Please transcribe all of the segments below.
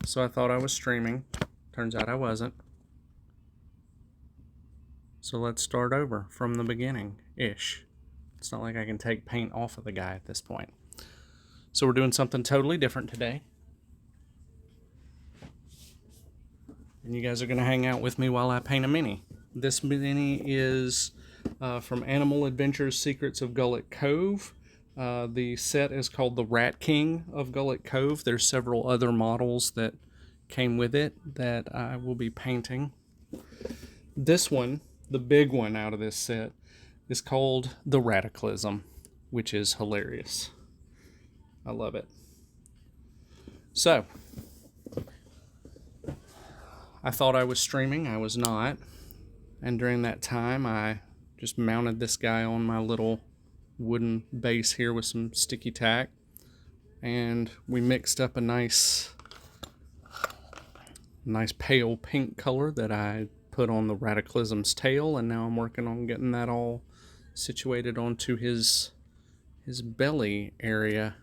So I thought I was streaming. Turns out I wasn't. So let's start over from the beginning-ish. It's not like I can take paint off of the guy at this point. So we're doing something totally different today. And you guys are going to hang out with me while I paint a mini. This mini is from Animal Adventures Secrets of Gullet Cove. The set is called the Rat King of Gullet Cove. There's several other models that came with it that I will be painting. This one, the big one out of this set, is called the Rataclysm, which is hilarious. I love it. So, I thought I was streaming. I was not. And during that time, I just mounted this guy on my little wooden base here with some sticky tack. And we mixed up a nice pale pink color that I put on the Rataclysm's tail. And now I'm working on getting that all situated onto his belly area.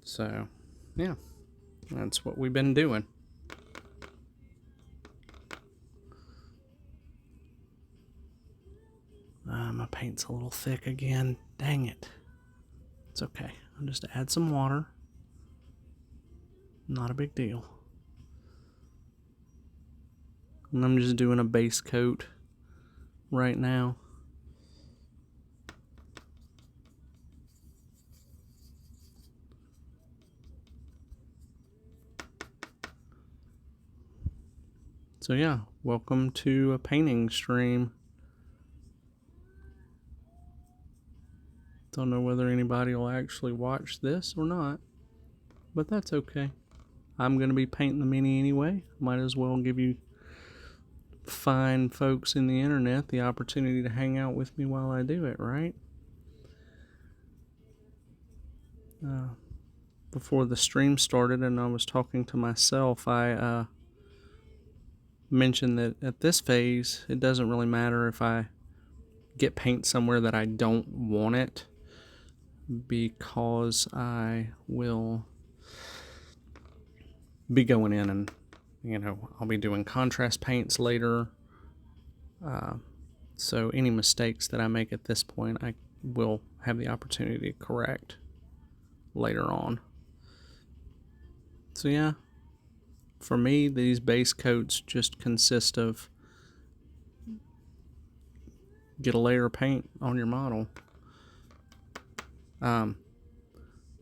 So, yeah, that's what we've been doing. My paint's a little thick again. Dang it. It's okay. I'll just add some water. Not a big deal. And I'm just doing a base coat right now. So yeah, welcome to a painting stream. Don't know whether anybody will actually watch this or not, but that's okay. I'm going to be painting the mini anyway. Might as well give you fine folks in the internet the opportunity to hang out with me while I do it, right? Before the stream started and I was talking to myself, I mentioned that at this phase, it doesn't really matter if I get paint somewhere that I don't want it, because I will be going in and, I'll be doing contrast paints later. So any mistakes that I make at this point, I will have the opportunity to correct later on. So yeah, for me, these base coats just consist of get a layer of paint on your model.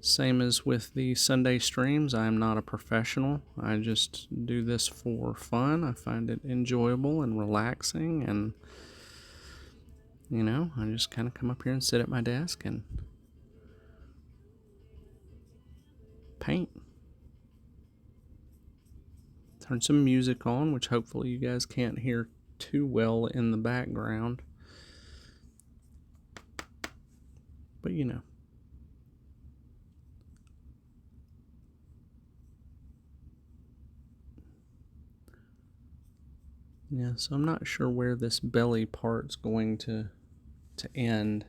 Same as with the Sunday streams, I am not a professional. I just do this for fun. I find it enjoyable and relaxing, and I just kind of come up here and sit at my desk and paint. Turn some music on, which hopefully you guys can't hear too well in the background. But Yeah, so I'm not sure where this belly part's going to end.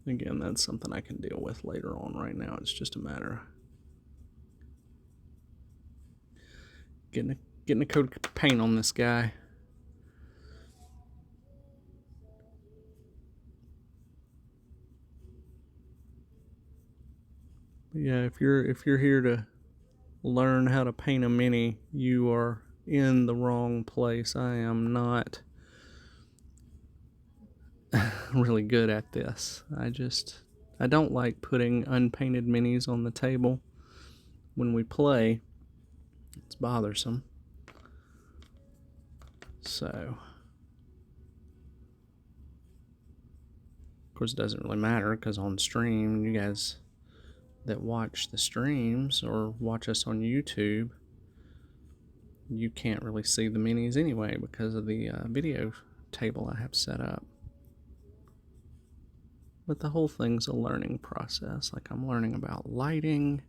Again, that's something I can deal with later on. Right now, it's just a matter of getting a coat of paint on this guy. But yeah, if you're here to learn how to paint a mini, you are in the wrong place. I am not really good at this. I don't like putting unpainted minis on the table when we play. It's bothersome. So, of course, it doesn't really matter because on stream, you guys that watch the streams or watch us on YouTube, you can't really see the minis anyway because of the video table I have set up. But the whole thing's a learning process. Like, I'm learning about lighting,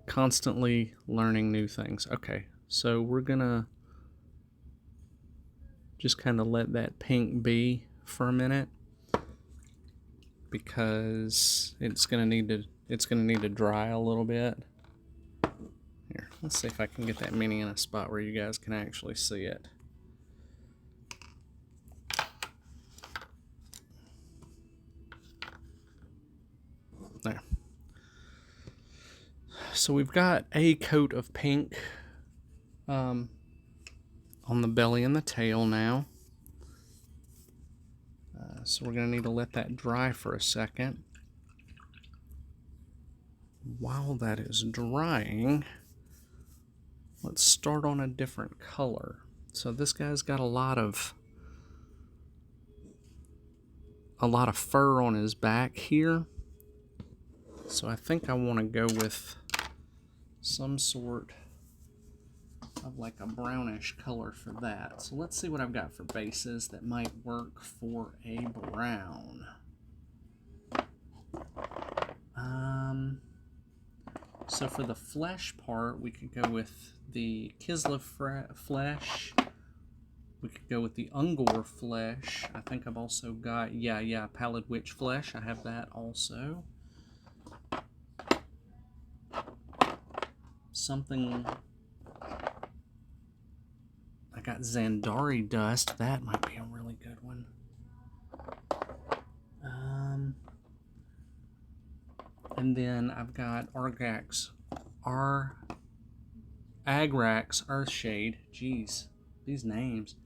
constantly learning new things. Okay, so we're gonna Just kind of let that pink be for a minute, because it's gonna need to dry a little bit. Here, let's see if I can get that mini in a spot where you guys can actually see it. There. So we've got a coat of pink on the belly and the tail now. So we're going to need to let that dry for a second. While that is drying, let's start on a different color. So this guy's got a lot of fur on his back here. So I think I want to go with some sort of like a brownish color for that. So let's see what I've got for bases that might work for a brown. So for the flesh part, we could go with the Kislev flesh. We could go with the Ungor flesh. I think I've also got, Pallid Witch flesh. I have that also. Something, I got Zandari dust. That might be a really good one. And then I've got Agrax Earthshade. Jeez, these names.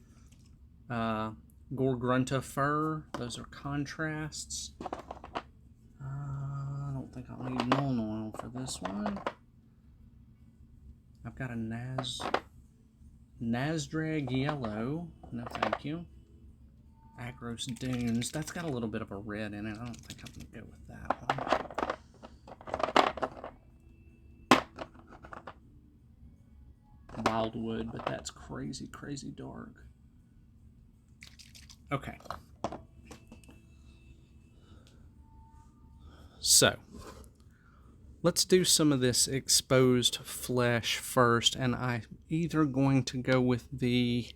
Gorgrunta fur. Those are contrasts. I don't think I'll need Nuln Oil for this one. I've got a Nazdrag Yellow. No, thank you. Agros Dunes. That's got a little bit of a red in it. I don't think I'm going to go with that one. Wildwood, but that's crazy, crazy dark. Okay. So, let's do some of this exposed flesh first, and I'm either going to go with the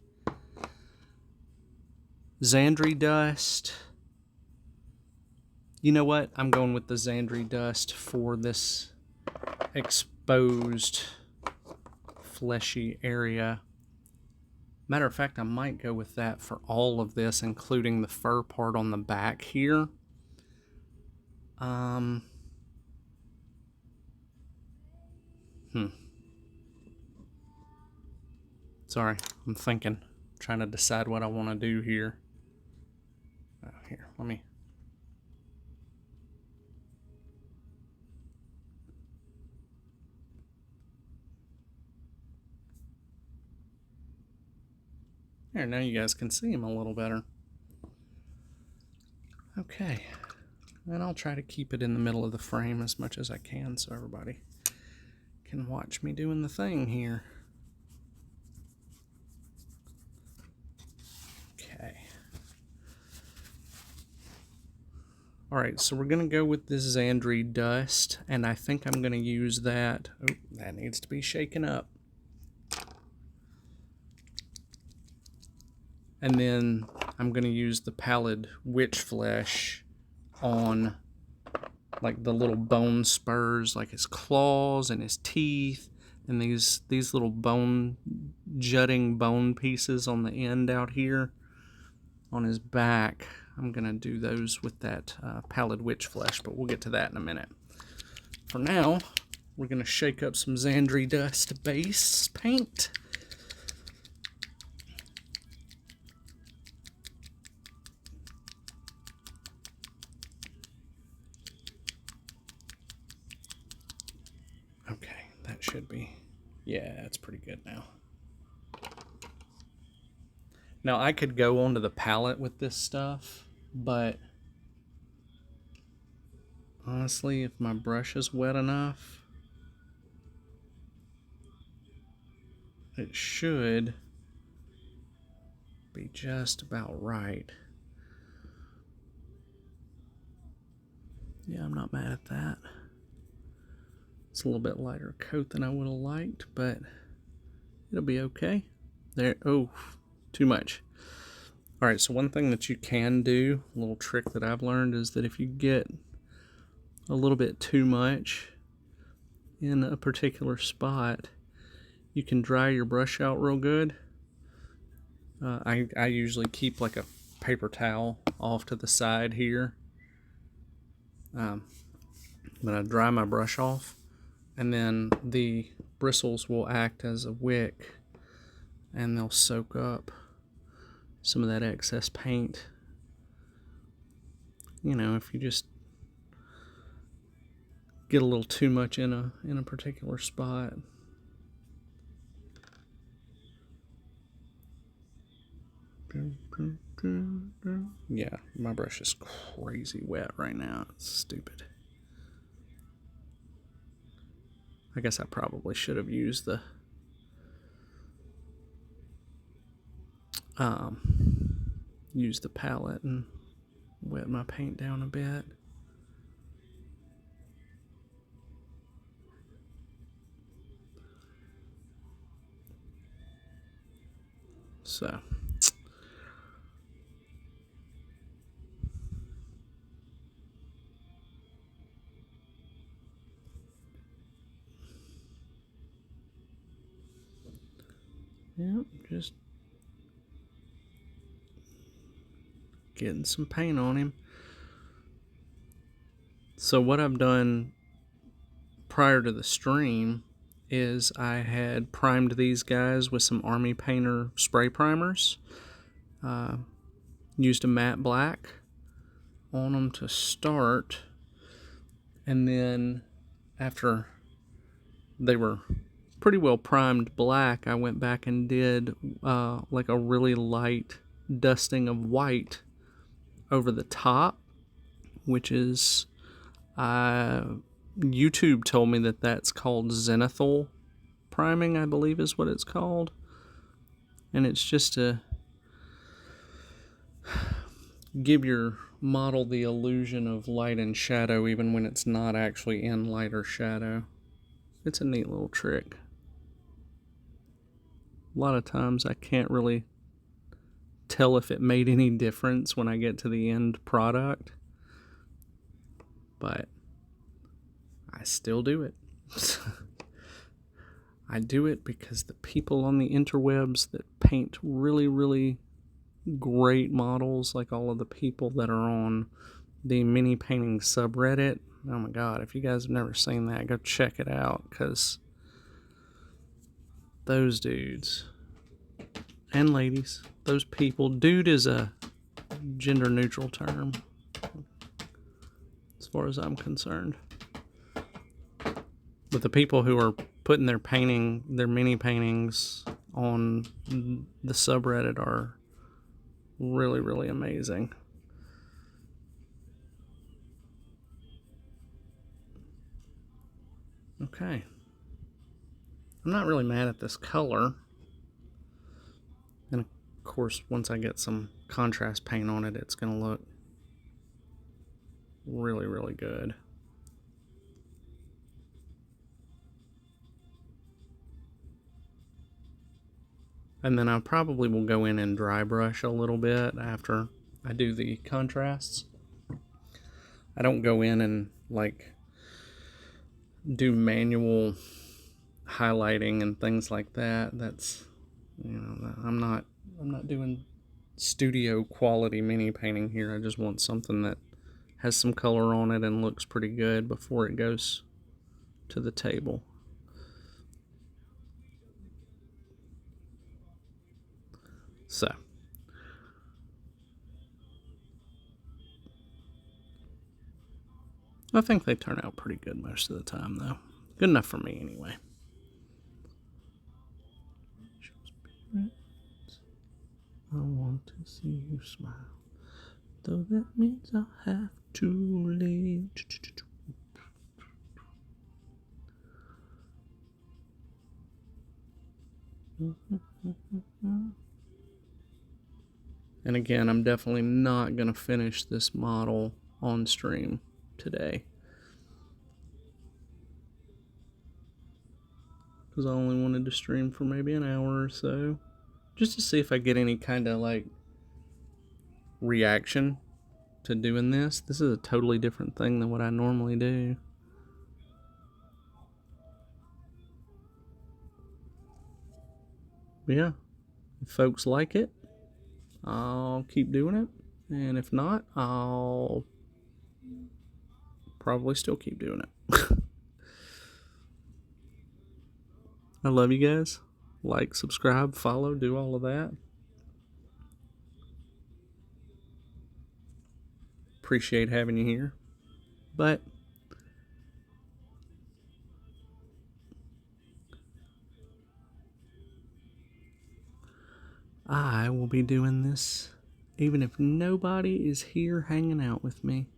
Zandri dust. You know what? I'm going with the Zandri dust for this exposed fleshy area. Matter of fact, I might go with that for all of this, including the fur part on the back here. Sorry, I'm thinking. Trying to decide what I want to do here. Here, let me... There, now you guys can see him a little better. Okay, and I'll try to keep it in the middle of the frame as much as I can so everybody can watch me doing the thing here. Okay. Alright, so we're going to go with this Zandri dust, and I think I'm going to use that. Oh, that needs to be shaken up. And then I'm going to use the Pallid Witch flesh on like the little bone spurs, like his claws and his teeth, and these little jutting bone pieces on the end out here on his back. I'm going to do those with that Pallid Witch flesh, but we'll get to that in a minute. For now, we're going to shake up some Zandri dust base paint. Okay, that should be, yeah, it's pretty good now. Now I could go onto the palette with this stuff, but honestly, if my brush is wet enough, it should be just about right. Yeah, I'm not mad at that. It's a little bit lighter coat than I would have liked, but it'll be okay. There, oh, too much. Alright, so one thing that you can do, a little trick that I've learned, is that if you get a little bit too much in a particular spot, you can dry your brush out real good. I usually keep like a paper towel off to the side here. But I dry my brush off, and then the bristles will act as a wick, and they'll soak up some of that excess paint. You know, if you just get a little too much in a particular spot. Yeah, my brush is crazy wet right now. It's stupid. I guess I probably should have used the palette and wet my paint down a bit. So yeah, just getting some paint on him. So what I've done prior to the stream is I had primed these guys with some Army Painter spray primers. Used a matte black on them to start, and then after they were pretty well primed black, I went back and did like a really light dusting of white over the top, which is YouTube told me that that's called zenithal priming, I believe is what it's called. And it's just to give your model the illusion of light and shadow even when it's not actually in light or shadow. It's a neat little trick. A lot of times I can't really tell if it made any difference when I get to the end product, but I still do it. I do it because the people on the interwebs that paint really, really great models, like all of the people that are on the mini painting subreddit, oh my god, if you guys have never seen that, go check it out, because those dudes and ladies, those people, dude is a gender neutral term as far as I'm concerned, but the people who are putting their mini paintings on the subreddit are really, really amazing. Okay. I'm not really mad at this color. And of course, once I get some contrast paint on it, it's going to look really, really good. And then I probably will go in and dry brush a little bit after I do the contrasts. I don't go in and like do manual highlighting and things like that. That's, you know, I'm not doing studio quality mini painting here. I just want something that has some color on it and looks pretty good before it goes to the table. So I think they turn out pretty good most of the time, though. Good enough for me, anyway. I want to see you smile, though that means I'll have to leave. And again, I'm definitely not going to finish this model on stream today, because I only wanted to stream for maybe an hour or so, just to see if I get any kind of like reaction to doing this. This is a totally different thing than what I normally do. But yeah, if folks like it, I'll keep doing it. And if not, I'll probably still keep doing it. I love you guys. Like, subscribe, follow, do all of that. Appreciate having you here. But I will be doing this even if nobody is here hanging out with me.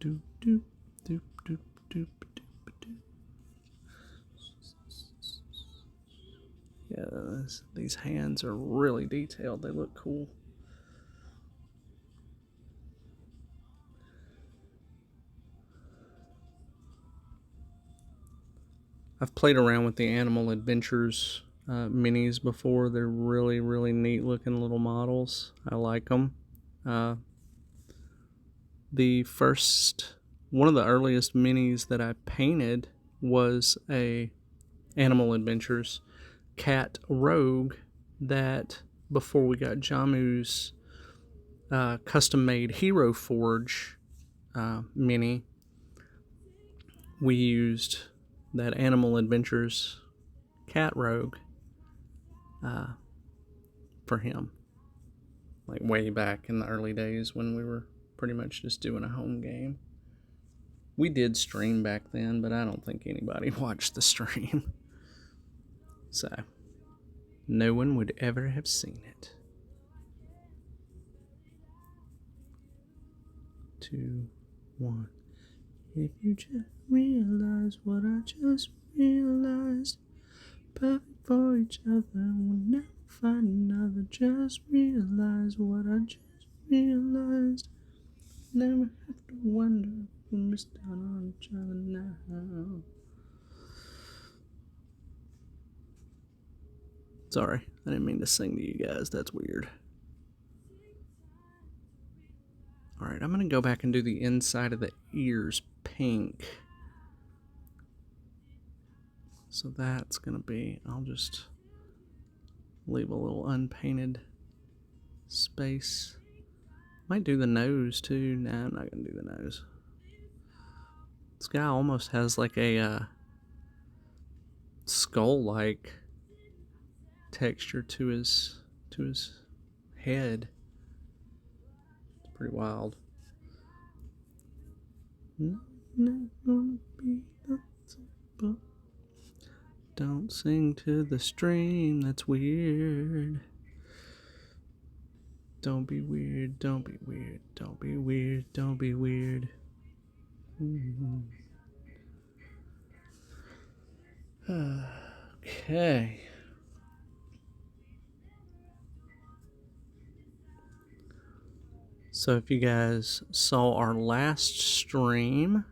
Doop, doop, doop, doop, doop, doop, doop. Yeah, these hands are really detailed. They look cool. I've played around with the Animal Adventures minis before. They're really, really neat looking little models. I like them. One of the earliest minis that I painted was a Animal Adventures cat rogue that, before we got Jamu's custom-made Hero Forge mini, we used that Animal Adventures cat rogue for him, like way back in the early days when we were pretty much just doing a home game. We did stream back then, but I don't think anybody watched the stream. So, no one would ever have seen it. 2, 1. If you just realize what I just realized, perfect for each other, we'll never find another. Just realize what I just realized. Never have to wonder if we missed out on each other now. Sorry, I didn't mean to sing to you guys. That's weird. Alright, I'm going to go back and do the inside of the ears pink. So that's going to be, I'll just leave a little unpainted space. Might do the nose too. Nah, I'm not going to do the nose. This guy almost has like a skull-like texture to his head. It's pretty wild. Don't sing to the stream, that's weird. Don't be weird, don't be weird, don't be weird, don't be weird. Okay. So if you guys saw our last stream,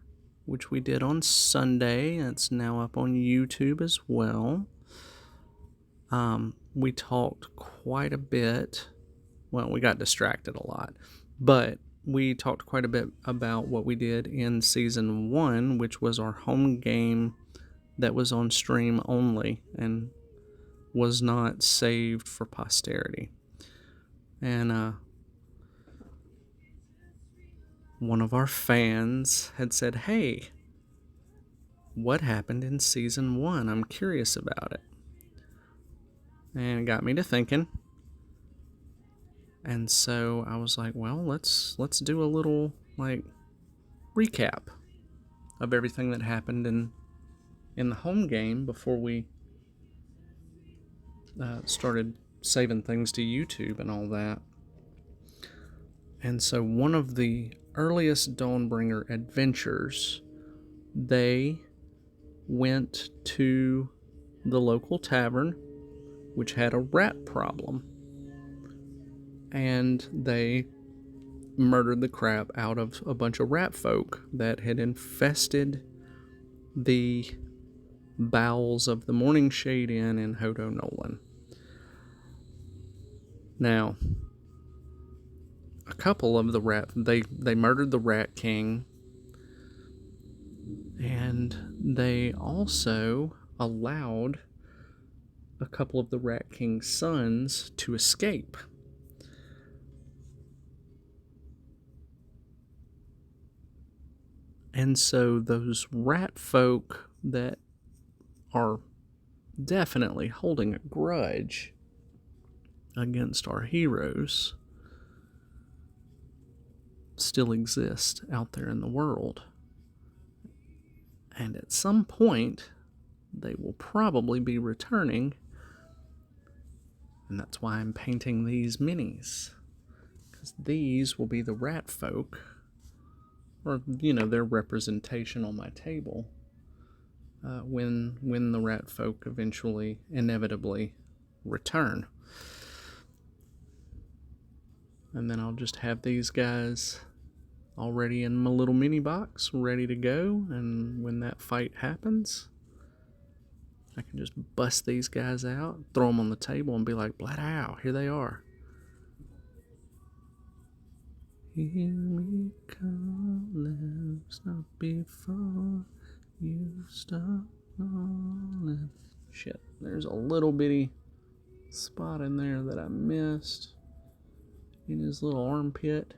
which we did on Sunday, it's now up on YouTube as well. We talked quite a bit. Well, we got distracted a lot, but we talked quite a bit about what we did in Season 1, which was our home game that was on stream only and was not saved for posterity. And one of our fans had said, hey, what happened in Season 1? I'm curious about it. And it got me to thinking. And so I was like, well, let's do a little like recap of everything that happened in the home game before we started saving things to YouTube and all that. And so one of the earliest Dawnbringer adventures, they went to the local tavern, which had a rat problem. And they murdered the crap out of a bunch of rat folk that had infested the bowels of the Morning Shade Inn in Hodo Nolan. Now, a couple of the they murdered the Rat King, and they also allowed a couple of the Rat King's sons to escape. And so those rat folk that are definitely holding a grudge against our heroes still exist out there in the world. And at some point, they will probably be returning. And that's why I'm painting these minis. Because these will be the rat folk, or, their representation on my table when the rat folk eventually, inevitably return. And then I'll just have these guys already in my little mini box, ready to go. And when that fight happens, I can just bust these guys out, throw them on the table, and be like, "Blood-ow, here they are." Hear me calling, stop before you stop calling. Shit, there's a little bitty spot in there that I missed in his little armpit.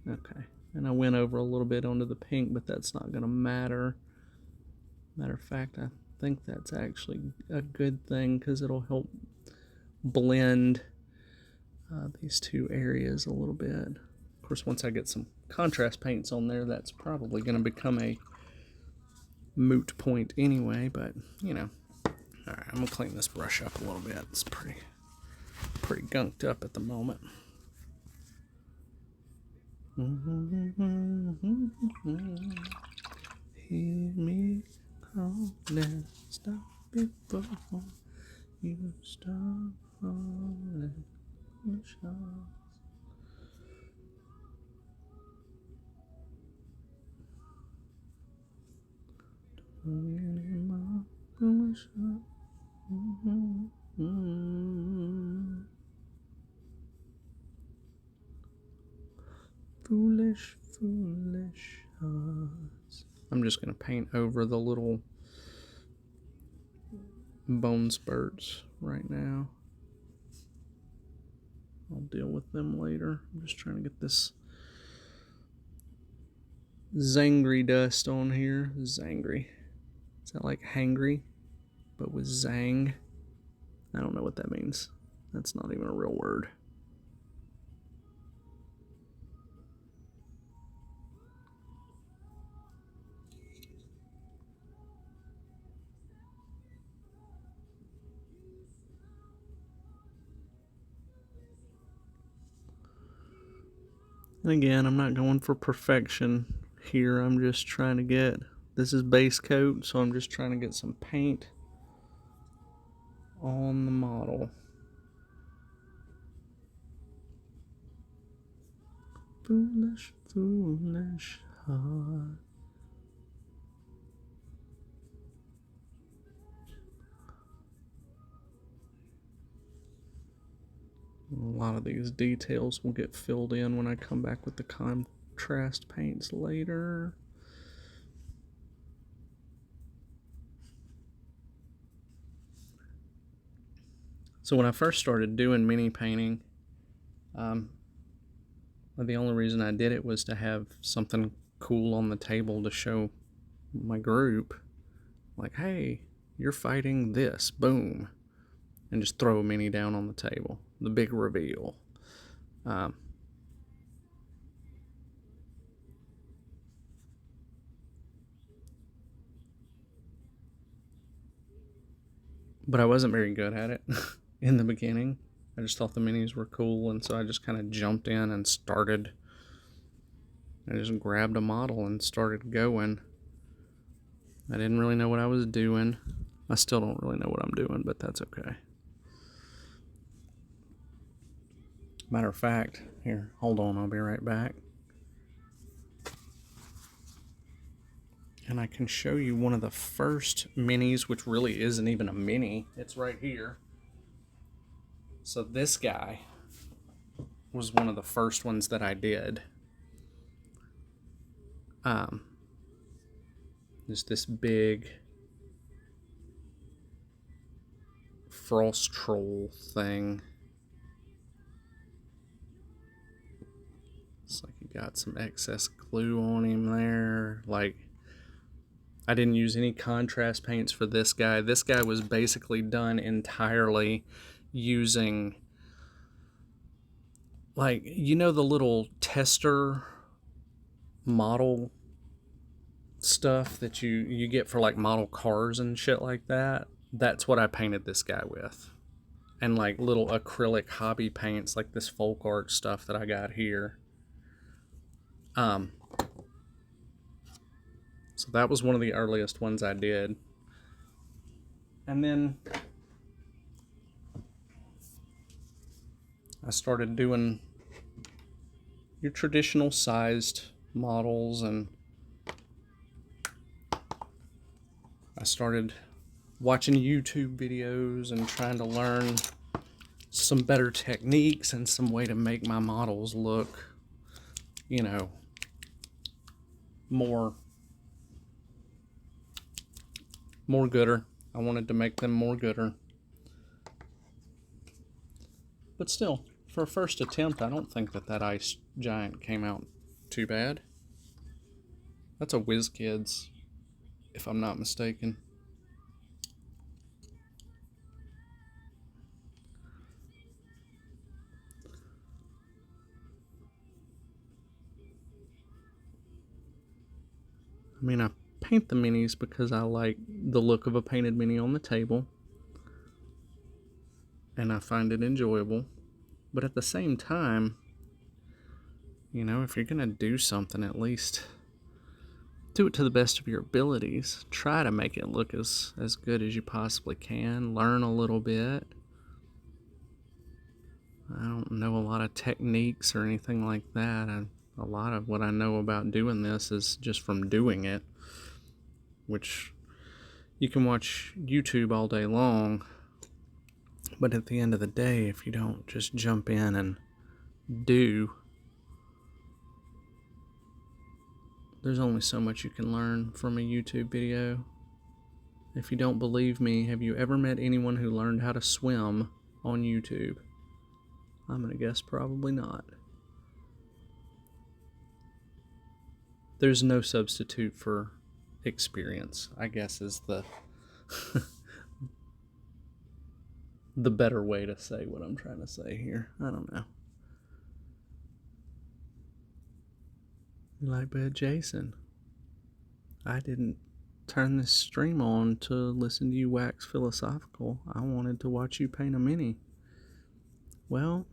Okay, and I went over a little bit onto the pink, but that's not going to matter. Matter of fact, I think that's actually a good thing because it'll help blend these two areas a little bit. Of course, once I get some contrast paints on there, that's probably going to become a moot point anyway, but Alright, I'm going to clean this brush up a little bit. It's pretty gunked up at the moment. Hear me calling, stop before you stop falling. Foolish, foolish hearts. I'm just going to paint over the little bone spurts right now. I'll deal with them later. I'm just trying to get this Zangry dust on here. Zangry. Is that like hangry, but with zang? I don't know what that means. That's not even a real word. And again, I'm not going for perfection here. I'm just trying to get, this is base coat, so I'm just trying to get some paint on the model. Foolish, foolish heart. A lot of these details will get filled in when I come back with the contrast paints later. So when I first started doing mini painting, the only reason I did it was to have something cool on the table to show my group. Like, hey, you're fighting this, boom. And just throw a mini down on the table. The big reveal. But I wasn't very good at it in the beginning. I just thought the minis were cool, and so I just kind of jumped in and started. I just grabbed a model and started going. I didn't really know what I was doing. I still don't really know what I'm doing, but that's okay. Matter of fact, here, hold on, I'll be right back. And I can show you one of the first minis, which really isn't even a mini. It's right here. So this guy was one of the first ones that I did. There's this big frost troll thing. It's like he got some excess glue on him there. Like, I didn't use any contrast paints for this guy. This guy was basically done entirely using, like, you know, the little tester model stuff that you get for like model cars and shit like that. That's what I painted this guy with. And like little acrylic hobby paints like this folk art stuff that I got here. So that was one of the earliest ones I did. And then I started doing your traditional sized models, and I started watching YouTube videos and trying to learn some better techniques and some way to make my models look, you know, more gooder. I wanted to make them more gooder. But still, for a first attempt, I don't think that ice giant came out too bad. That's a WizKids, if I'm not mistaken. I mean, I paint the minis because I like the look of a painted mini on the table, and I find it enjoyable. But at the same time, you know, if you're gonna do something, at least do it to the best of your abilities. Try to make it look as good as you possibly can. Learn a little bit. I don't know a lot of techniques or anything like that. A lot of what I know about doing this is just from doing it, which you can watch YouTube all day long, but at the end of the day, if you don't just jump in and do, there's only so much you can learn from a YouTube video. If you don't believe me, have you ever met anyone who learned how to swim on YouTube? I'm gonna guess probably not. There's no substitute for experience, I guess, is the the better way to say what I'm trying to say here. I don't know. You like Bad Jason? I didn't turn this stream on to listen to you wax philosophical. I wanted to watch you paint a mini. Well,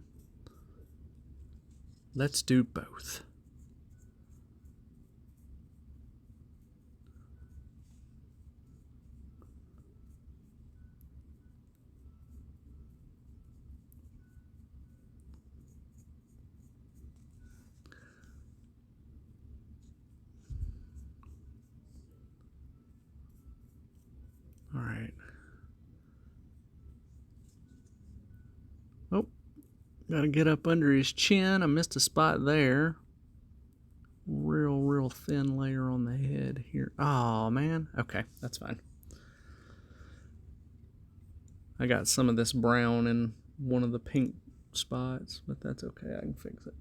let's do both. All right. Oh, gotta get up under his chin. I missed a spot there. Real thin layer on the head here. Oh, man. Okay, that's fine. I got some of this brown in one of the pink spots, but that's okay. I can fix it.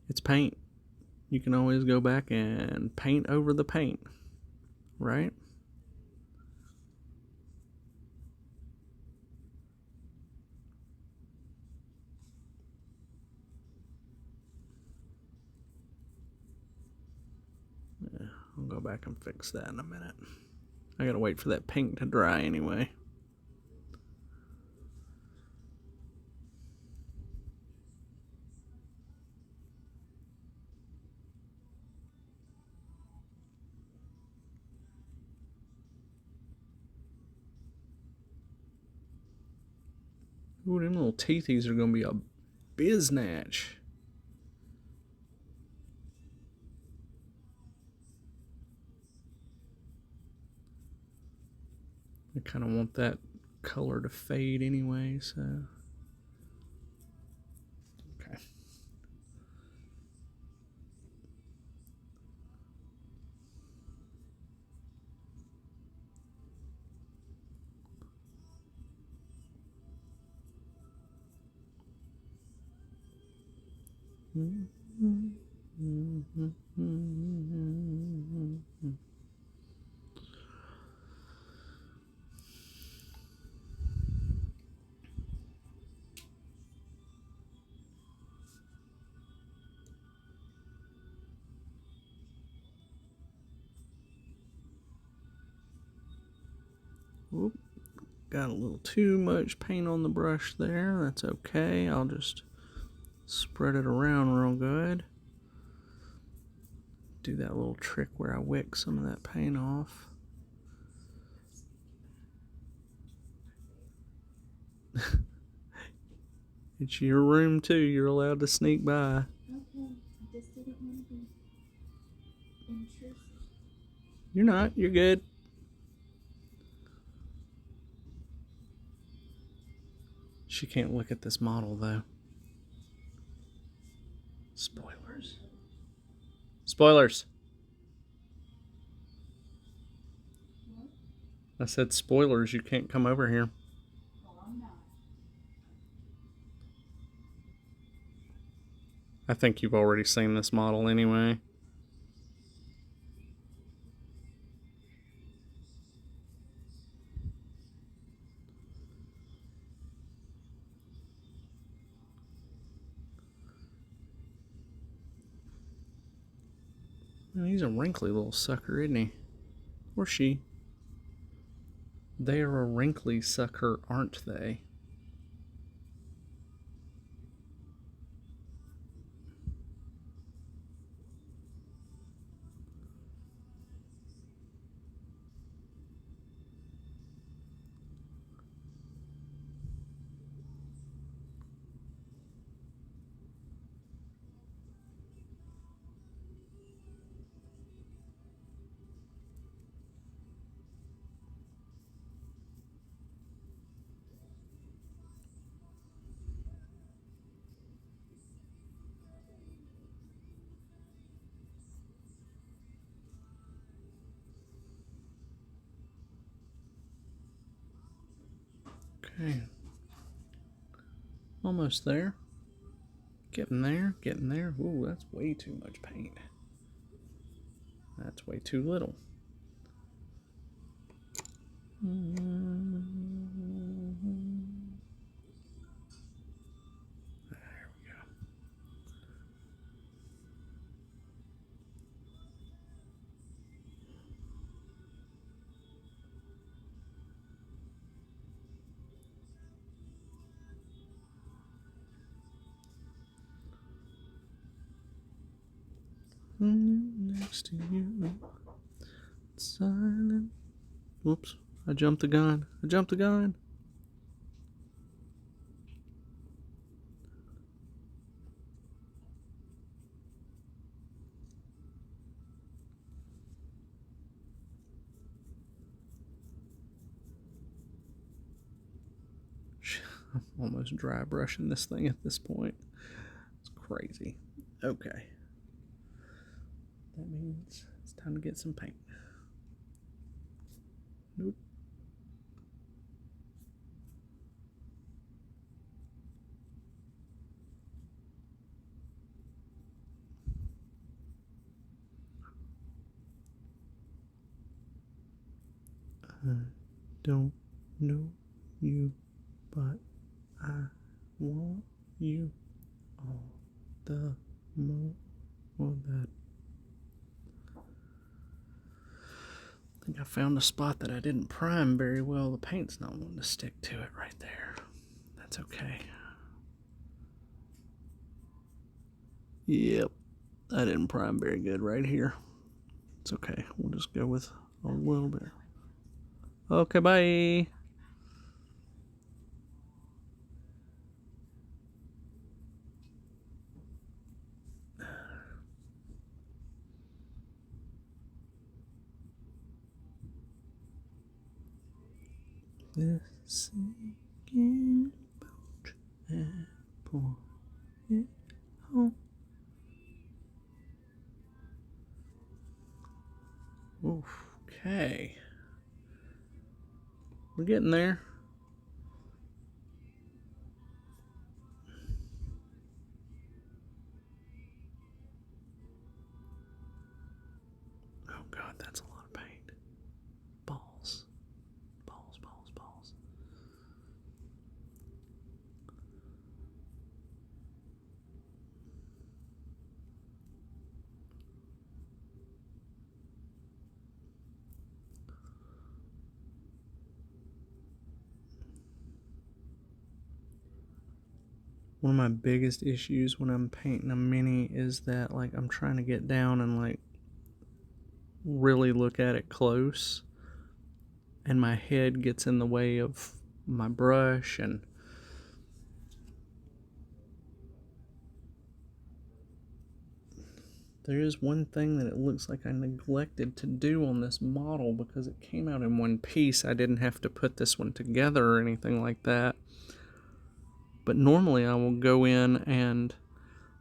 It's paint. You can always go back and paint over the paint, right? Yeah, I'll go back and fix that in a minute. I gotta wait for that pink to dry anyway. Ooh, them little teethies are gonna be a biznatch. I kind of want that color to fade anyway, so. Okay. Whoop. Got a little too much paint on the brush there. That's okay. I'll just spread it around real good. Do that little trick where I wick some of that paint off. It's your room too. You're allowed to sneak by. Okay, I just didn't want to be intrusive. You're not. You're good. She can't look at this model though. Spoilers. Spoilers. What? I said spoilers. You can't come over here. Oh, I'm not. I think you've already seen this model anyway. He's a wrinkly little sucker, isn't he? Or she. They are a wrinkly sucker, aren't they? Okay. Almost there. Getting there, getting there. Ooh, that's way too much paint. That's way too little. There we go. Next to you, silent. Whoops, I jumped the gun. I jumped the gun. I'm almost dry brushing this thing at this point. It's crazy. Okay. That means it's time to get some paint. Nope. I don't know you, but I want you all the more that. I think I found a spot that I didn't prime very well. The paint's not wanting to stick to it right there. That's okay. Yep, I didn't prime very good right here. It's okay. We'll just go with a little bit. Okay, bye. The singing boat and pour it home. Okay. We're getting there. Oh God, that's a lot of paint. Balls. Balls, balls, balls. One of my biggest issues when I'm painting a mini is that, like, I'm trying to get down and, like, really look at it close, and my head gets in the way of my brush, and there is one thing that it looks like I neglected to do on this model because it came out in one piece. I didn't have to put this one together or anything like that. But normally I will go in and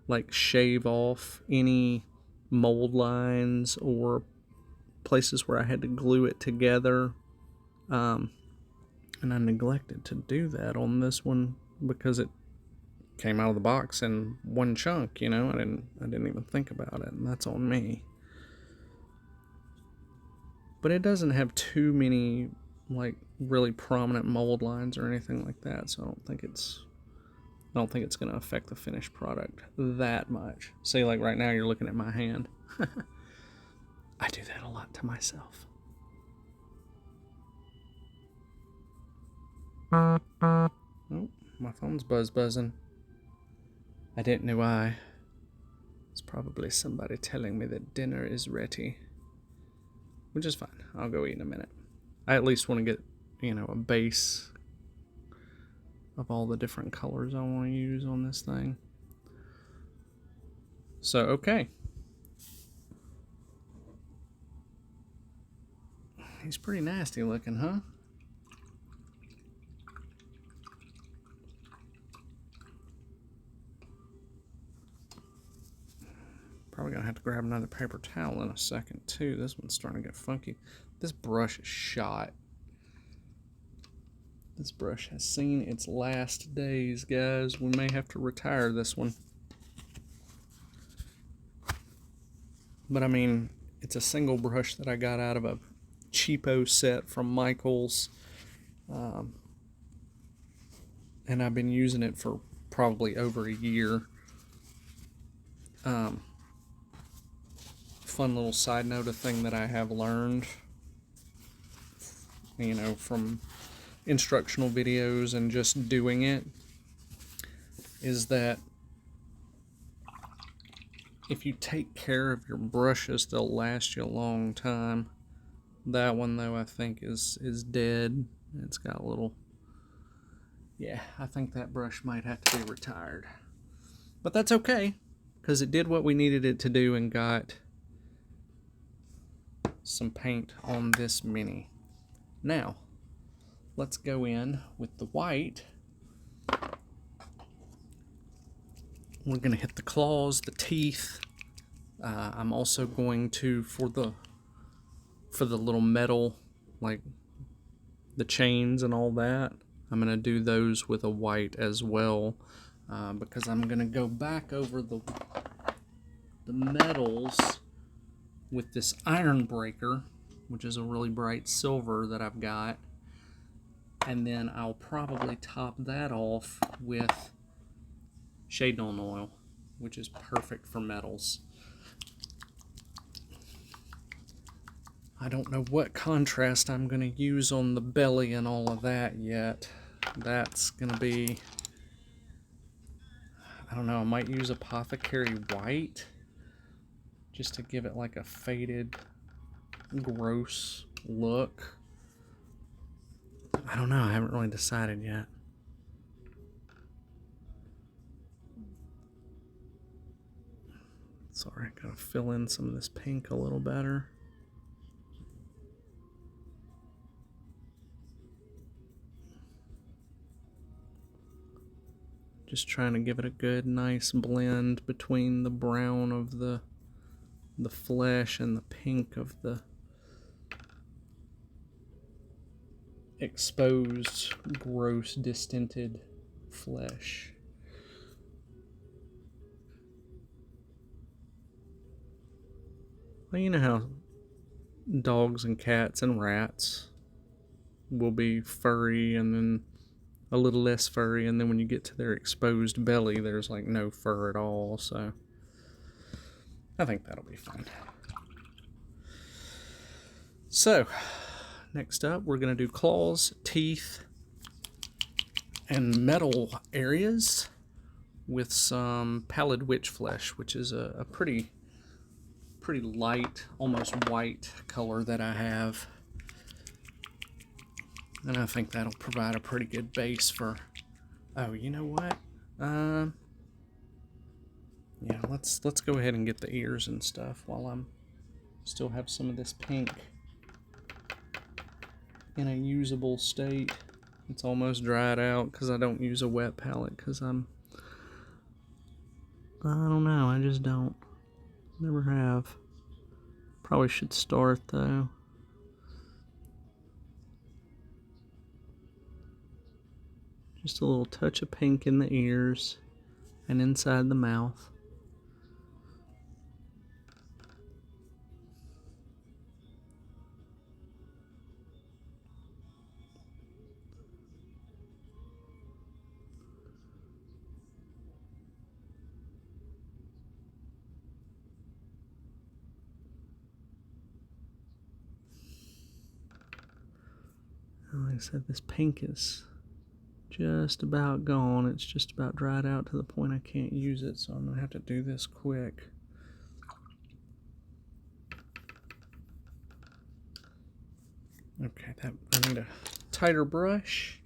like shave off any mold lines or places where I had to glue it together. And I neglected to do that on this one because it came out of the box in one chunk, you know. I didn't even think about it, and that's on me. But it doesn't have too many like really prominent mold lines or anything like that, so I don't think it's going to affect the finished product that much. See, like right now you're looking at my hand. I do that a lot to myself. Oh, my phone's buzzing. I didn't know why. It's probably somebody telling me that dinner is ready. Which is fine. I'll go eat in a minute. I at least want to get, a base of all the different colors I want to use on this thing. So, okay. He's pretty nasty looking, huh? Probably gonna have to grab another paper towel in a second too. This one's starting to get funky. This brush is shot. This brush has seen its last days, guys. We may have to retire this one. But I mean, it's a single brush that I got out of a cheapo set from Michaels. And I've been using it for probably over a year. Fun little side note, a thing that I have learned, from instructional videos and just doing it, is that if you take care of your brushes, they'll last you a long time. That one, though, I think is dead. It's got a little... Yeah, I think that brush might have to be retired. But that's okay, because it did what we needed it to do and got some paint on this mini. Now, let's go in with the white. We're going to hit the claws, the teeth. I'm also going to, for the little metal, like the chains and all that, I'm going to do those with a white as well, because I'm going to go back over the metals with this iron breaker, which is a really bright silver that I've got, and then I'll probably top that off with Shadon oil, which is perfect for metals. I don't know what contrast I'm going to use on the belly and all of that yet. That's going to be, I don't know, I might use Apothecary White just to give it like a faded, gross look. I don't know, I haven't really decided yet. Sorry, I gotta fill in some of this pink a little better. Just trying to give it a good, nice blend between the brown of the flesh and the pink of the exposed, gross, distended flesh. Well, you know how dogs and cats and rats will be furry and then a little less furry, and then when you get to their exposed belly, there's like no fur at all, so I think that'll be fine. So, next up, we're going to do claws, teeth, and metal areas with some pallid witch flesh, which is a pretty light, almost white color that I have. And I think that'll provide a pretty good base for... Oh, you know what? Yeah, let's go ahead and get the ears and stuff while I'm still have some of this pink in a usable state. It's almost dried out because I don't use a wet palette because I don't know, I just don't. Never have. Probably should start though. Just a little touch of pink in the ears and inside the mouth. Like I said, this pink is just about gone. It's just about dried out to the point I can't use it, so I'm going to have to do this quick. Okay, I need a tighter brush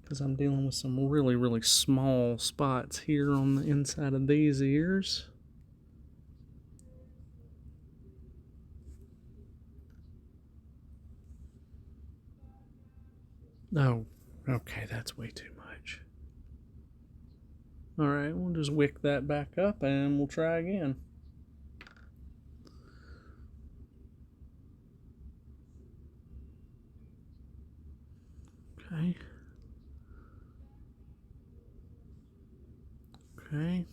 because I'm dealing with some really small spots here on the inside of these ears. Oh, okay, that's way too much. Alright, we'll just wick that back up and we'll try again. Okay. Okay.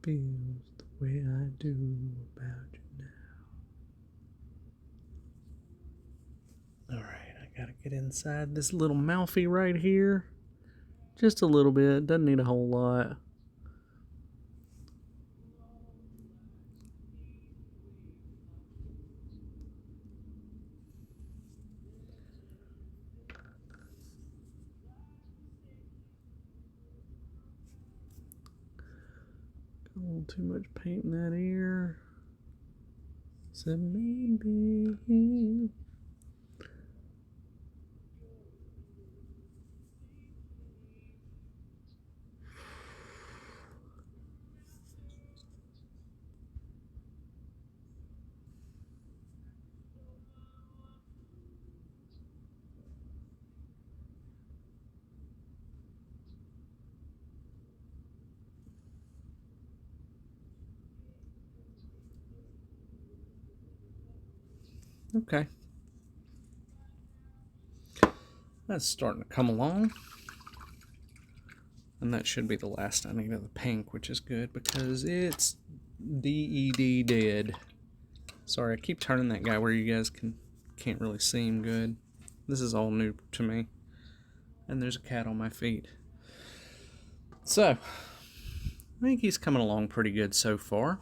Feels the way I do about you now. Alright, I gotta get inside this little mouthy right here. Just a little bit, doesn't need a whole lot. A little too much paint in that ear. So maybe... Okay. That's starting to come along. And that should be the last I need of the pink, which is good because it's DED dead. Sorry, I keep turning that guy where you guys can't really see him good. This is all new to me. And there's a cat on my feet. So, I think he's coming along pretty good so far.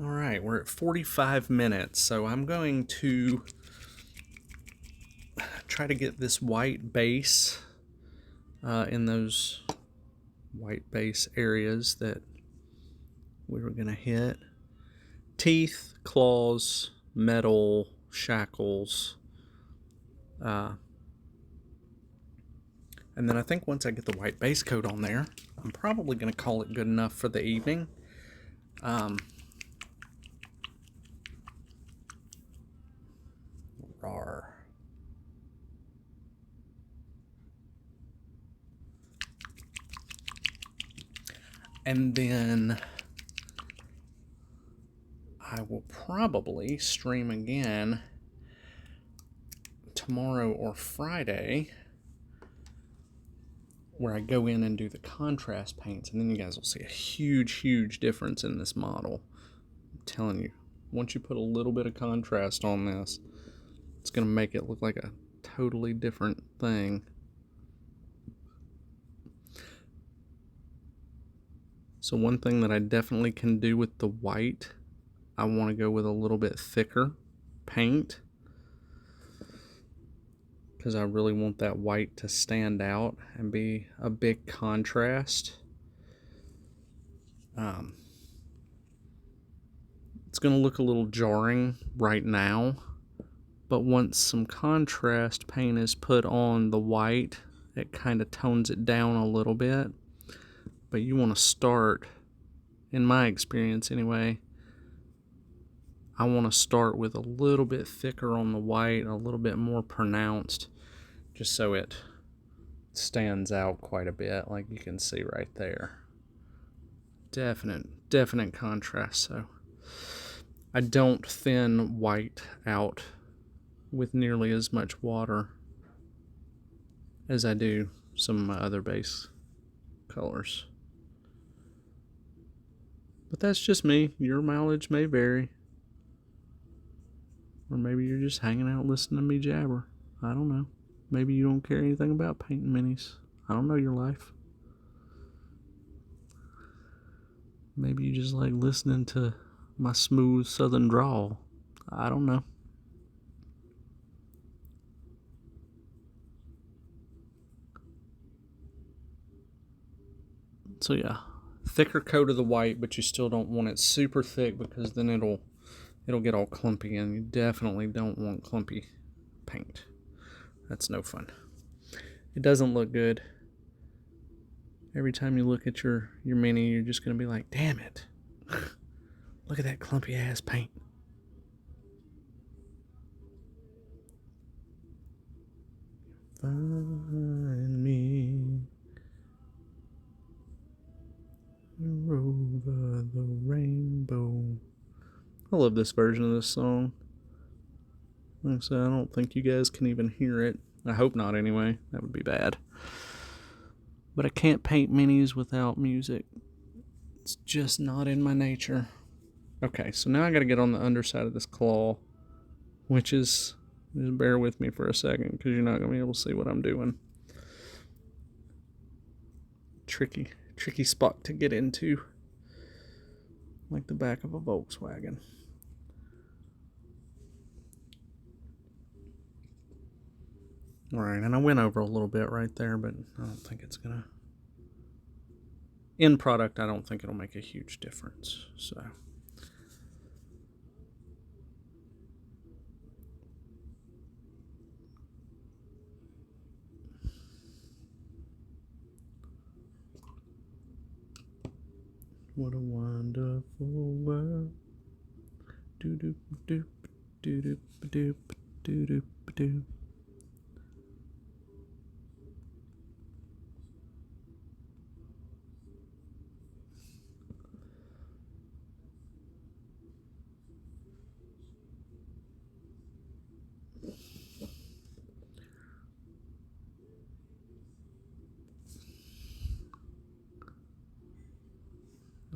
Alright, we're at 45 minutes, so I'm going to try to get this white base in those white base areas that we were going to hit. Teeth, claws, metal, shackles. And then I think once I get the white base coat on there, I'm probably going to call it good enough for the evening. Rawr. And then I will probably stream again tomorrow or Friday, where I go in and do the contrast paints, and then you guys will see a huge difference in this model. I'm telling you, once you put a little bit of contrast on this, it's going to make it look like a totally different thing. So one thing that I definitely can do with the white, I want to go with a little bit thicker paint, because I really want that white to stand out and be a big contrast. It's going to look a little jarring right now, but once some contrast paint is put on the white, it kind of tones it down a little bit. But you want to start, in my experience anyway, I want to start with a little bit thicker on the white, a little bit more pronounced, just so it stands out quite a bit, like you can see right there. Definite contrast. So I don't thin white out with nearly as much water as I do some of my other base colors. But that's just me. Your mileage may vary. Or maybe you're just hanging out listening to me jabber. I don't know. Maybe you don't care anything about painting minis. I don't know your life. Maybe you just like listening to my smooth southern drawl. I don't know. So yeah, thicker coat of the white, but you still don't want it super thick, because then it'll get all clumpy, and you definitely don't want clumpy paint. That's no fun. It doesn't look good. Every time you look at your mini, you're just gonna be like, damn it. Look at that clumpy ass paint. Find me over the rainbow. I love this version of this song. Like I said, I don't think you guys can even hear it. I hope not anyway. That would be bad. But I can't paint minis without music. It's just not in my nature. Okay, so now I gotta get on the underside of this claw, which is, just bear with me for a second, because you're not gonna be able to see what I'm doing. Tricky spot to get into. Like the back of a Volkswagen. Alright, and I went over a little bit right there, but I don't think it's gonna... End product, I don't think it'll make a huge difference, so... What a wonderful world. Do do do do do do do do do.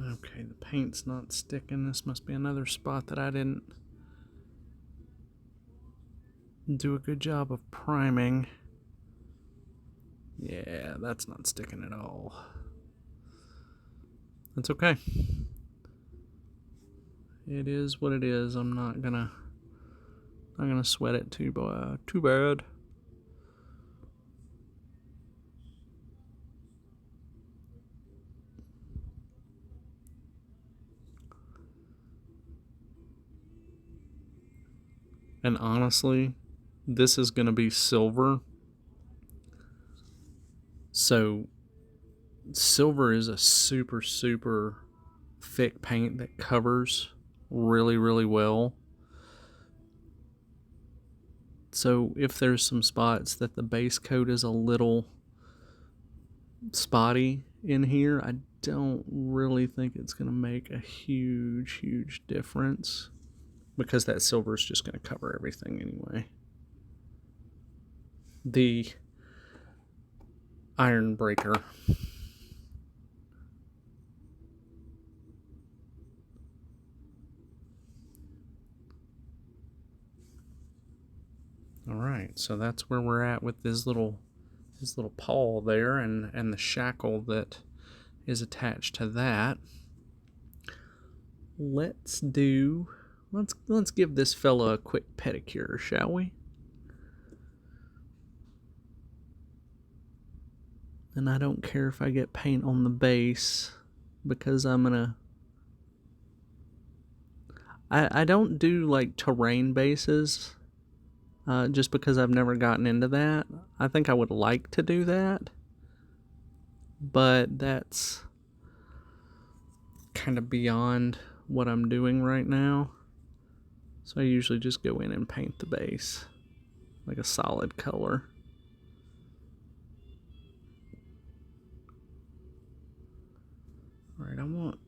Okay, the paint's not sticking. This must be another spot that I didn't do a good job of priming. Yeah, that's not sticking at all. That's okay. It is what it is. I'm not gonna sweat it too bad. And honestly, this is going to be silver. So silver is a super, super thick paint that covers really, really well. So if there's some spots that the base coat is a little spotty in here, I don't really think it's going to make a huge, huge difference because that silver is just going to cover everything anyway. The iron breaker. All right, so that's where we're at with this little pawl there and the shackle that is attached to that. Let's give this fella a quick pedicure, shall we? And I don't care if I get paint on the base because I don't do like terrain bases just because I've never gotten into that. I think I would like to do that, but that's kind of beyond what I'm doing right now. So I usually just go in and paint the base like a solid color. All right, I want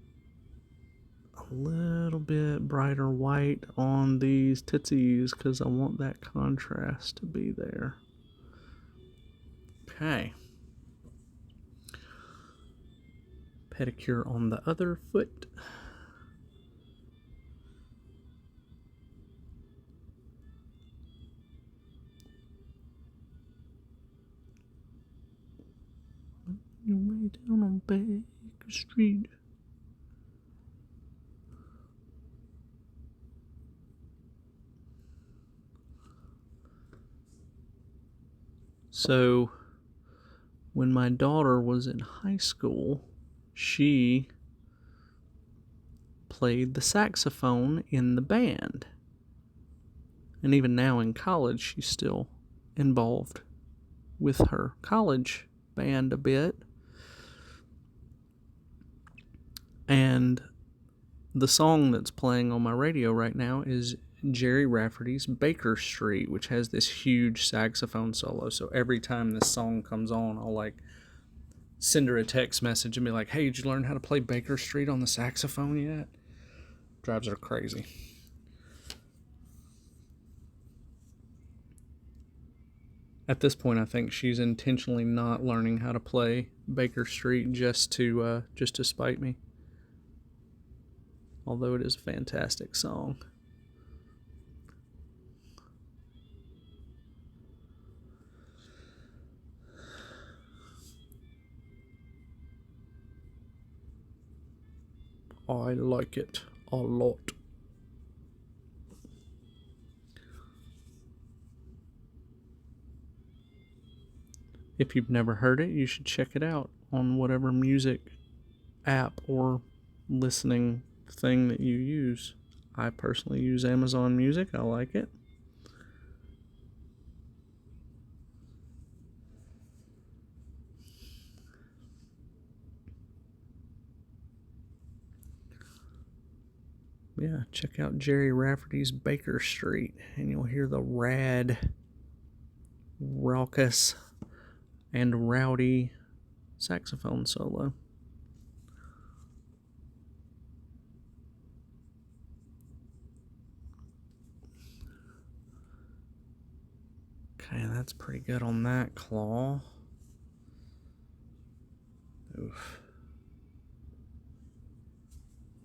a little bit brighter white on these tootsies because I want that contrast to be there. Okay. Pedicure on the other foot. Your way down on Baker Street. So, when my daughter was in high school, she played the saxophone in the band. And even now in college, she's still involved with her college band a bit. And the song that's playing on my radio right now is Jerry Rafferty's Baker Street, which has this huge saxophone solo. So every time this song comes on, I'll like send her a text message and be like, hey, did you learn how to play Baker Street on the saxophone yet? Drives her crazy. At this point, I think she's intentionally not learning how to play Baker Street just to spite me. Although it is a fantastic song. I like it a lot. If you've never heard it, you should check it out on whatever music app or listening thing that you use. I personally use Amazon Music. I like it. Yeah, check out Jerry Rafferty's Baker Street, and you'll hear the rad, raucous, and rowdy saxophone solo. Okay, that's pretty good on that claw. Oof.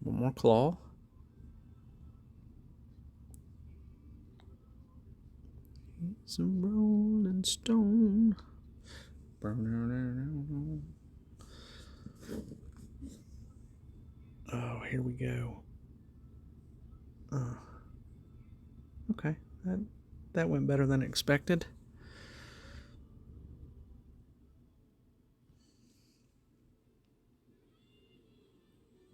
One more claw. It's a rolling stone. Oh, here we go. Okay, that went better than expected.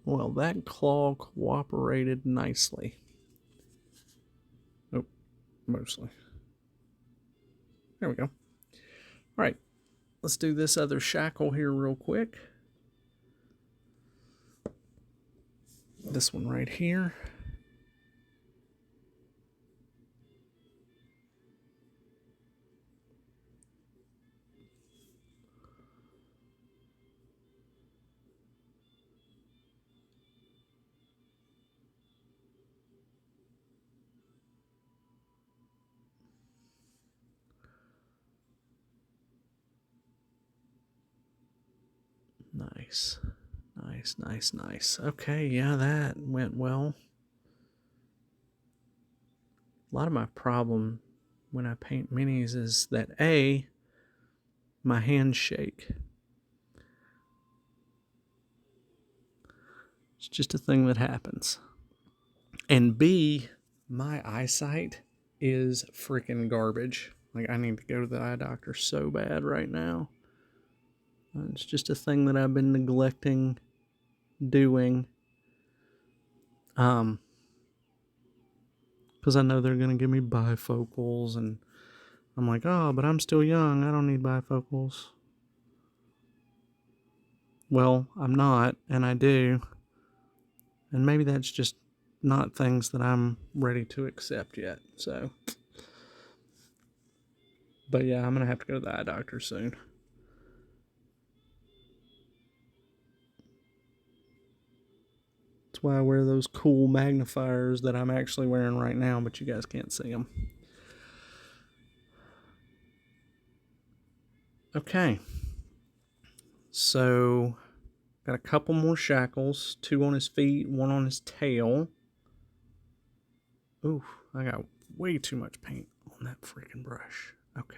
Well, that claw cooperated nicely. Oh, mostly. There we go. All right, let's do this other shackle here real quick. This one right here. Nice. Nice, nice, nice. Okay, yeah, that went well. A lot of my problem when I paint minis is that my hands shake. It's just a thing that happens. And B, my eyesight is freaking garbage. Like, I need to go to the eye doctor so bad right now. It's just a thing that I've been neglecting doing. Because I know they're going to give me bifocals, and I'm like, oh, but I'm still young. I don't need bifocals. Well, I'm not, and I do. And maybe that's just not things that I'm ready to accept yet. So, but yeah, I'm going to have to go to the eye doctor soon. That's why I wear those cool magnifiers that I'm actually wearing right now, but you guys can't see them. Okay. So, got a couple more shackles, 2 on his feet, 1 on his tail. Ooh, I got way too much paint on that freaking brush. Okay.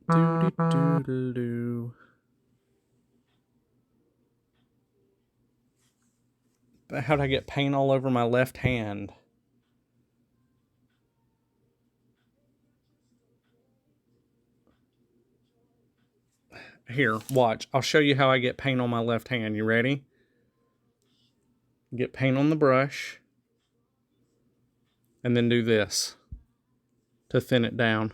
Do. But how'd I get paint all over my left hand? Here, watch. I'll show you how I get paint on my left hand. You ready? Get paint on the brush. And then do this to thin it down.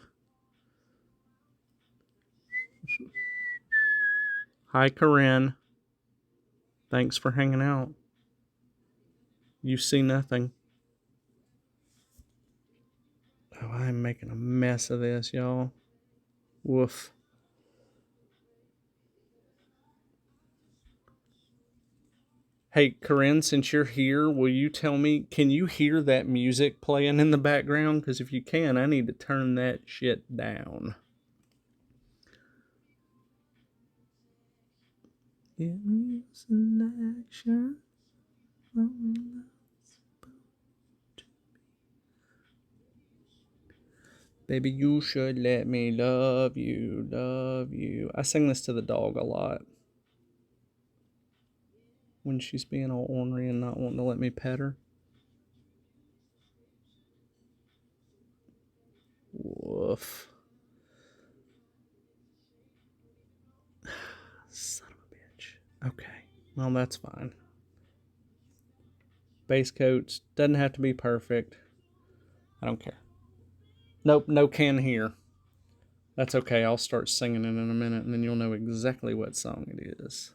Hi, Corinne. Thanks for hanging out. You see nothing. Oh, I'm making a mess of this, y'all. Woof. Hey, Corinne, since you're here, will you tell me, can you hear that music playing in the background? Because if you can, I need to turn that shit down. Give me some action. Baby, you should let me love you, love you. I sing this to the dog a lot. When she's being all ornery and not wanting to let me pet her. Woof. Son of a bitch. Okay. Well, that's fine. Base coats. Doesn't have to be perfect. I don't care. Nope, no can here. That's okay. I'll start singing it in a minute and then you'll know exactly what song it is.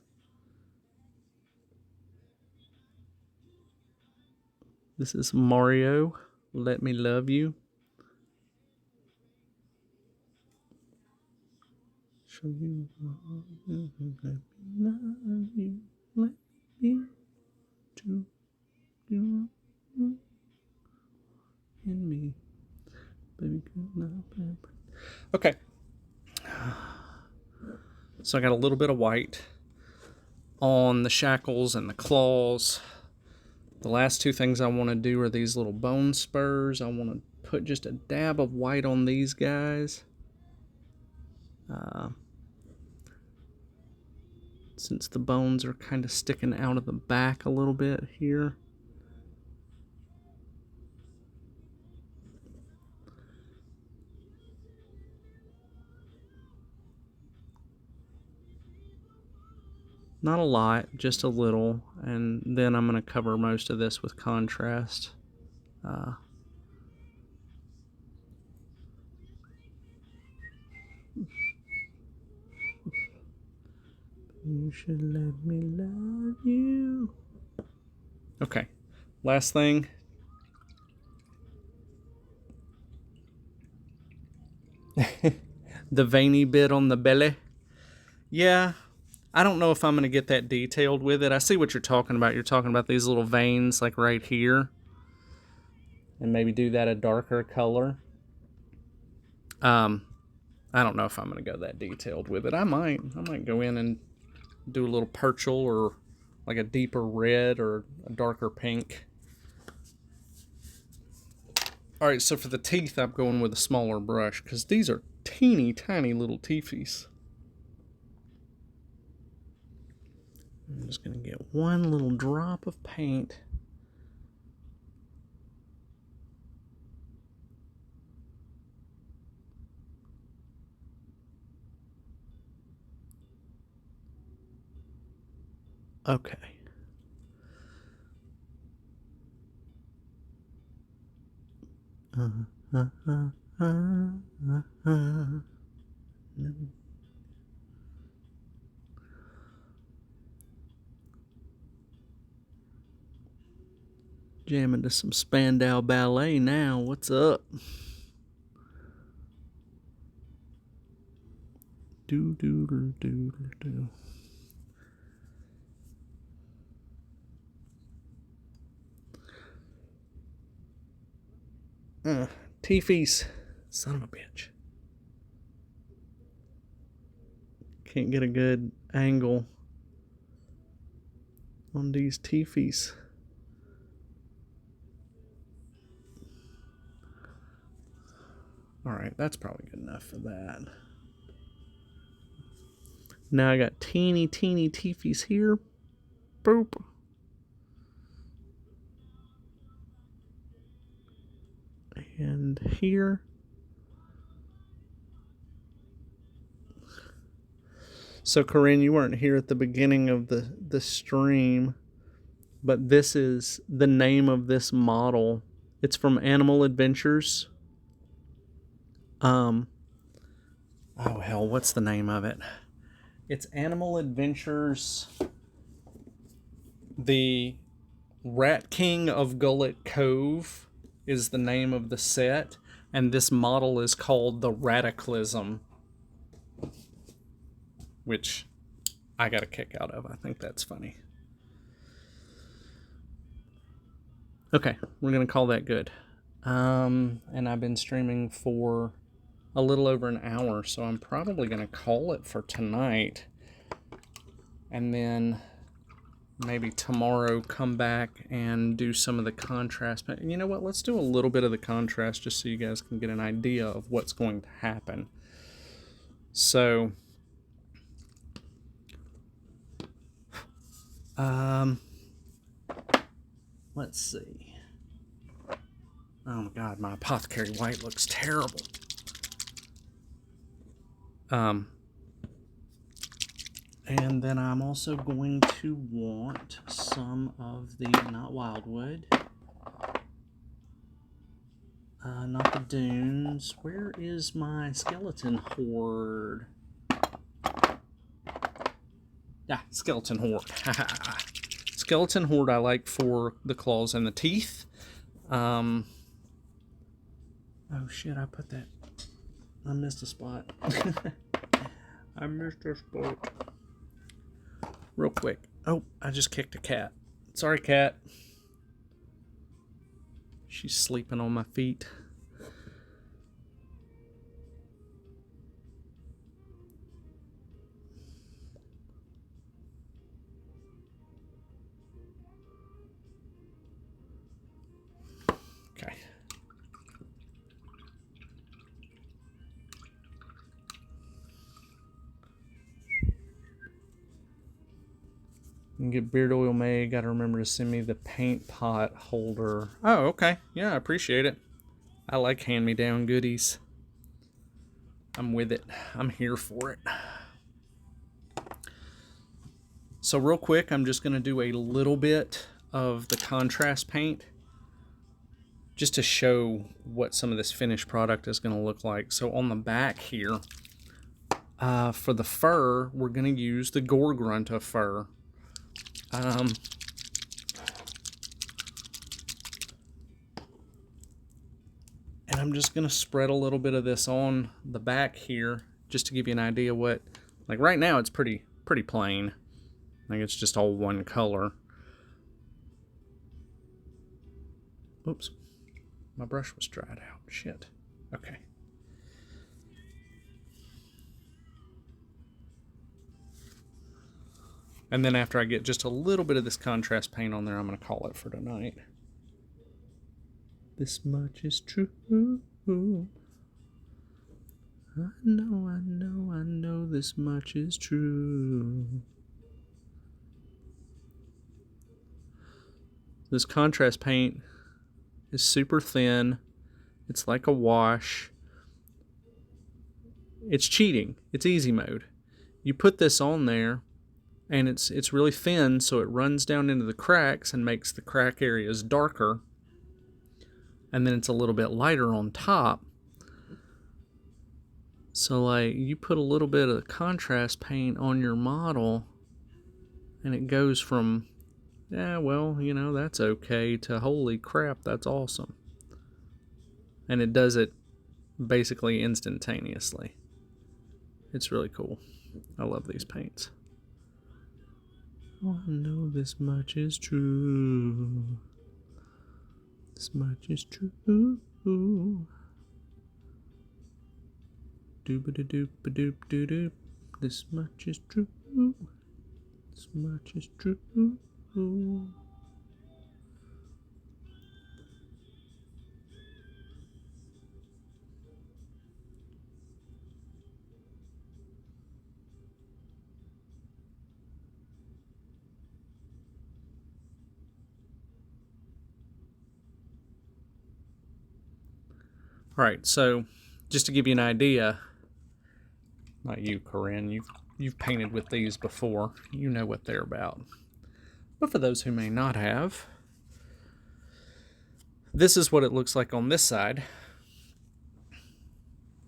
This is Mario. Let Me Love You. Show you let me love you. Let me to you in me. Baby, okay. So I got a little bit of white on the shackles and the claws. The last 2 things I want to do are these little bone spurs. I want to put just a dab of white on these guys. Since the bones are kind of sticking out of the back a little bit here. Not a lot, just a little. And then I'm going to cover most of this with contrast. You should let me love you. Okay, last thing. The veiny bit on the belly. Yeah, I don't know if I'm going to get that detailed with it. I see what you're talking about. You're talking about these little veins like right here. And maybe do that a darker color. I don't know if I'm going to go that detailed with it. I might go in and do a little purple or like a deeper red or a darker pink. All right, so for the teeth, I'm going with a smaller brush because these are teeny tiny little teethies. I'm just going to get one little drop of paint. Okay. Jamming to some Spandau Ballet now. What's up? Do do do do do. Teefies. Son of a bitch. Can't get a good angle on these teefies. Alright, that's probably good enough for that. Now I got teeny teefies here. Boop. And here. So Corinne, you weren't here at the beginning of the stream, but this is the name of this model. It's from Animal Adventures. Oh hell, what's the name of it? It's Animal Adventures. The Rat King of Gullet Cove is the name of the set, and this model is called the Rataclysm, which I got a kick out of. I think that's funny. Okay, we're going to call that good. And I've been streaming for a little over an hour, so I'm probably going to call it for tonight. And then maybe tomorrow come back and do some of the contrast. But you know what? Let's do a little bit of the contrast just so you guys can get an idea of what's going to happen. So, let's see. Oh my god, my apothecary white looks terrible. And then I'm also going to want some of the, not Wildwood, not the Dunes. Where is my Skeleton Horde? Yeah, Skeleton Horde. Skeleton Horde I like for the claws and the teeth. Oh shit, I missed a spot. I missed a spot. Real quick. Oh, I just kicked a cat. Sorry, cat. She's sleeping on my feet. Okay. And get beard oil made. Got to remember to send me the paint pot holder. Oh, okay. Yeah, I appreciate it. I like hand-me-down goodies. I'm with it. I'm here for it. So real quick, I'm just going to do a little bit of the contrast paint just to show what some of this finished product is going to look like. So on the back here, for the fur, we're going to use the Gorgrunta fur. And I'm just going to spread a little bit of this on the back here just to give you an idea what, like right now it's pretty plain. Like it's just all one color. Oops, my brush was dried out. Shit. Okay. And then after I get just a little bit of this contrast paint on there, I'm going to call it for tonight. This much is true. I know this much is true. This contrast paint is super thin. It's like a wash. It's cheating. It's easy mode. You put this on there, and it's really thin, so it runs down into the cracks and makes the crack areas darker. And then it's a little bit lighter on top. So like you put a little bit of contrast paint on your model, and it goes from, yeah, well, you know, that's okay, to holy crap, that's awesome. And it does it basically instantaneously. It's really cool. I love these paints. Oh, I know this much is true. This much is true. Doop-a-doop-a-doop-a-doop. This much is true. This much is true. All right, so just to give you an idea, not you, Corinne, you've painted with these before. You know what they're about. But for those who may not have, this is what it looks like on this side.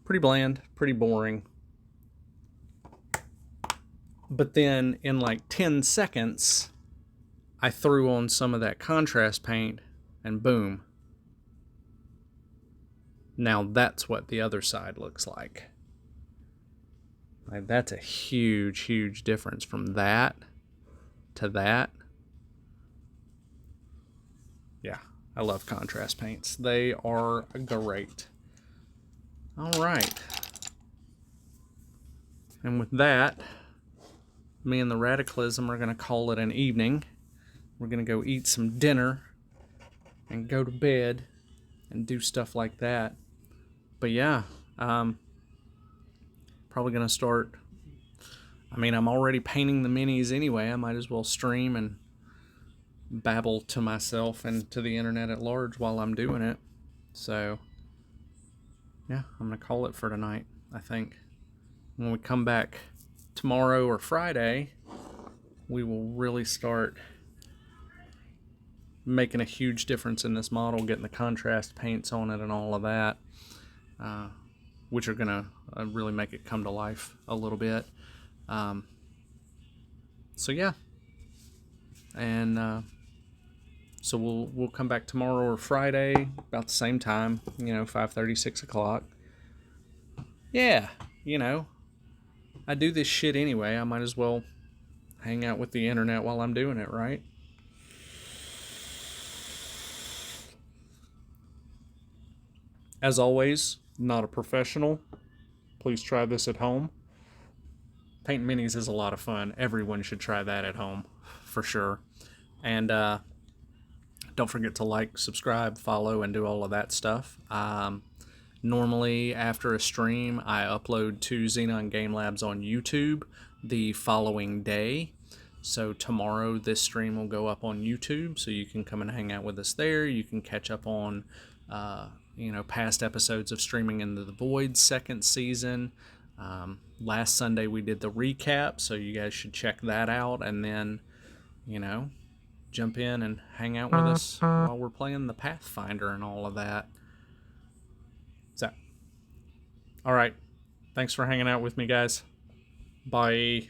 Pretty bland, pretty boring. But then in like 10 seconds, I threw on some of that contrast paint and boom. Now that's what the other side looks like. Like that's a huge, huge difference from that to that. Yeah, I love contrast paints. They are great. All right. And with that, me and the Rataclysm are going to call it an evening. We're going to go eat some dinner and go to bed and do stuff like that. But yeah, probably going to start. I mean, I'm already painting the minis anyway. I might as well stream and babble to myself and to the internet at large while I'm doing it. So yeah, I'm going to call it for tonight, I think. When we come back tomorrow or Friday, we will really start making a huge difference in this model, getting the contrast paints on it and all of that, which are going to really make it come to life a little bit. So yeah, and so we'll come back tomorrow or Friday about the same time, 5:30, 6 o'clock. Yeah, I do this shit anyway. I might as well hang out with the internet while I'm doing it, right? As always, not a professional. Please try this at home. Painting minis is a lot of fun. Everyone should try that at home, for sure. And don't forget to like, subscribe, follow, and do all of that stuff. Normally, after a stream, I upload to Xenon Game Labs on YouTube the following day. So tomorrow, this stream will go up on YouTube, so you can come and hang out with us there. You can catch up on, past episodes of Streaming Into the Void second season. Last Sunday we did the recap, so you guys should check that out, and then, you know, jump in and hang out with us while we're playing the Pathfinder and all of that. So, all right. Thanks for hanging out with me, guys. Bye.